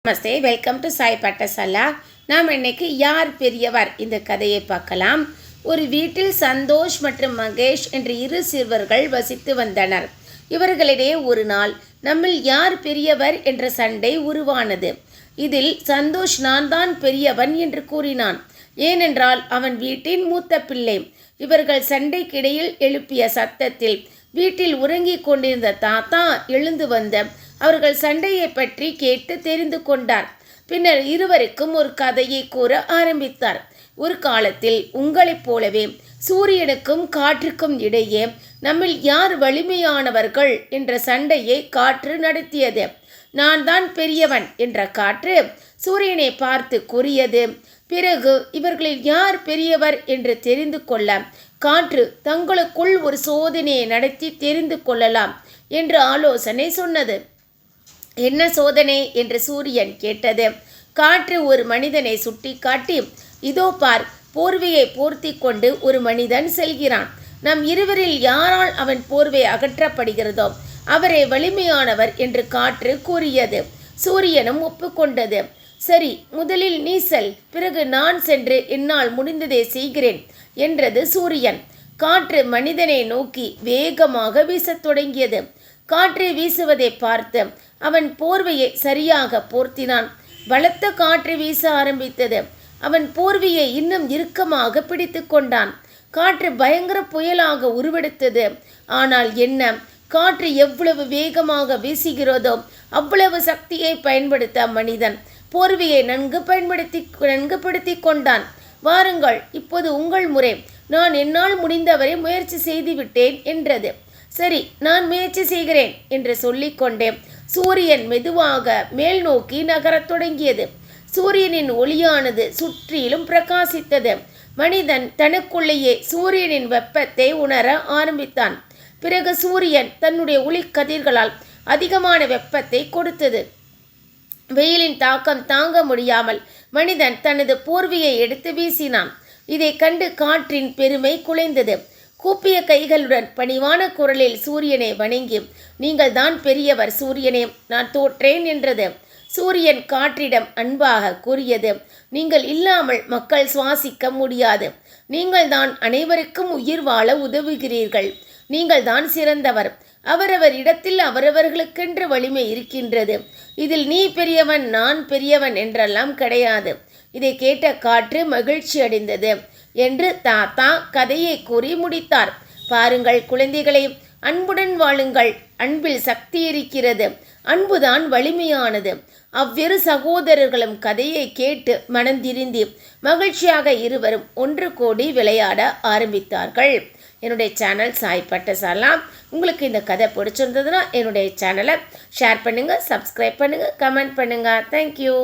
Namaste, welcome to Sai Pattasala. நாம் இன்னைக்கு யார் பெரியவர் இந்த கதையை பார்க்கலாம். ஒரு வீட்டில் சந்தோஷ் மற்றும் மகேஷ் என்ற இரு சிறுவர்கள் வசித்து வந்தனர். இவர்களிடையே ஒரு நாள் நம்மில் யார் பெரியவர் என்ற சண்டை உருவானது. இதில் சந்தோஷ் நான் தான் பெரியவன் என்று கூறினான். ஏனென்றால் அவன் வீட்டின் மூத்த பிள்ளை. இவர்கள் சண்டைக்கிடையில் எழுப்பிய சத்தத்தில் வீட்டில் உறங்கிக் கொண்டிருந்த தாத்தா எழுந்து வந்த அவர்கள் சண்டையை பற்றி கேட்டு தெரிந்து கொண்டார். பின்னர் இருவருக்கும் ஒரு கதையை கூற ஆரம்பித்தார். ஒரு காலத்தில் உங்களைப் போலவே சூரியனுக்கும் காற்றுக்கும் இடையே நம்மில் யார் வலிமையானவர்கள் என்ற சண்டையை காற்று நடத்தியது. நான் தான் பெரியவன் என்ற காற்று சூரியனை பார்த்து கூறியது. பிறகு இவர்களில் யார் பெரியவர் என்று தெரிந்து கொள்ள காற்று தங்களுக்குள் ஒரு சோதனையை நடத்தி தெரிந்து கொள்ளலாம் என்று ஆலோசனை சொன்னது. என்ன சோதனை என்று சூரியன் கேட்டது. காற்று ஒரு மனிதனை சுட்டி காட்டி, இதோ பார், போர்வையை போர்த்தி கொண்டு ஒரு மனிதன் செல்கிறான். நம் இருவரில் யாரால் அவன் போர்வை அகற்றப்படுகிறதோ அவரே வலிமையானவர் என்று காற்று கூறியது. சூரியனும் ஒப்புக்கொண்டது. சரி, முதலில் நீ செல், பிறகு நான் சென்று என்னால் முடிந்ததை செய்கிறேன் என்றது சூரியன். காற்று மனிதனை நோக்கி வேகமாக வீசத் தொடங்கியது. காற்று வீசுவதை பார்த்து அவன் போர்வையை சரியாக போர்த்தினான். பலத்த காற்று வீச ஆரம்பித்தது. அவன் போர்வையை இன்னும் இறுக்கமாக பிடித்து கொண்டான். காற்று பயங்கர புயலாக உருவெடுத்தது. ஆனால் என்ன, காற்று எவ்வளவு வேகமாக வீசுகிறதோ அவ்வளவு சக்தியை பயன்படுத்த மனிதன் போர்வையை நன்கு படுத்தி கொண்டான். வாருங்கள், இப்போது உங்கள் முறை. நான் என்னால் முடிந்தவரை முயற்சி செய்துவிட்டேன் என்றது. சரி, நான் முயற்சி செய்கிறேன் என்று சொல்லிக்கொண்டே சூரியன் மெதுவாக மேல் நோக்கி நகரத் தொடங்கியது. சூரியனின் ஒளியானது சுற்றிலும் பிரகாசித்தது. மனிதன் தனக்குள்ளேயே சூரியனின் வெப்பத்தை உணர ஆரம்பித்தான். பிறகு சூரியன் தன்னுடைய ஒளிக்கதிர்களால் அதிகமான வெப்பத்தை கொடுத்தது. வெயிலின் தாக்கம் தாங்க முடியாமல் மனிதன் தனது போர்வையை எடுத்து வீசினான். இதை கண்டு காற்றின் பெருமை குலைந்தது. கூப்பிய கைகளுடன் பணிவான குரலில் சூரியனை வணங்கி, நீங்கள் தான் பெரியவர் சூரியனே, நான் தோற்றேன் என்றது. சூரியன் காற்றிடம் அன்பாக கூறியது, நீங்கள் இல்லாமல் மக்கள் சுவாசிக்க முடியாது. நீங்கள் தான் அனைவருக்கும் உயிர் வாழ உதவுகிறீர்கள். நீங்கள் தான் சிறந்தவர். அவரவர் இடத்தில் அவரவர்களுக்கென்று வலிமை இருக்கின்றது. இதில் நீ பெரியவன் நான் பெரியவன் என்றெல்லாம் கிடையாது. இதை கேட்ட காற்று மகிழ்ச்சி அடைந்தது என்று தாத்தா கதையை கூறி முடித்தார். பாருங்கள் குழந்தைகளை, அன்புடன் வாழுங்கள். அன்பில் சக்தி இருக்கிறது. அன்புதான் வலிமையானது. அவ்விரு சகோதரர்களும் கதையை கேட்டு மனந்திருந்தி மகிழ்ச்சியாக இருவரும் ஒன்று கூடி விளையாட ஆரம்பித்தார்கள். என்னுடைய சேனல் சாய் பட்டசாலா. உங்களுக்கு இந்த கதை பிடிச்சிருந்ததுன்னா என்னுடைய சேனலை ஷேர் பண்ணுங்கள், சப்ஸ்கிரைப் பண்ணுங்கள், கமெண்ட் பண்ணுங்கள். தேங்க்யூ.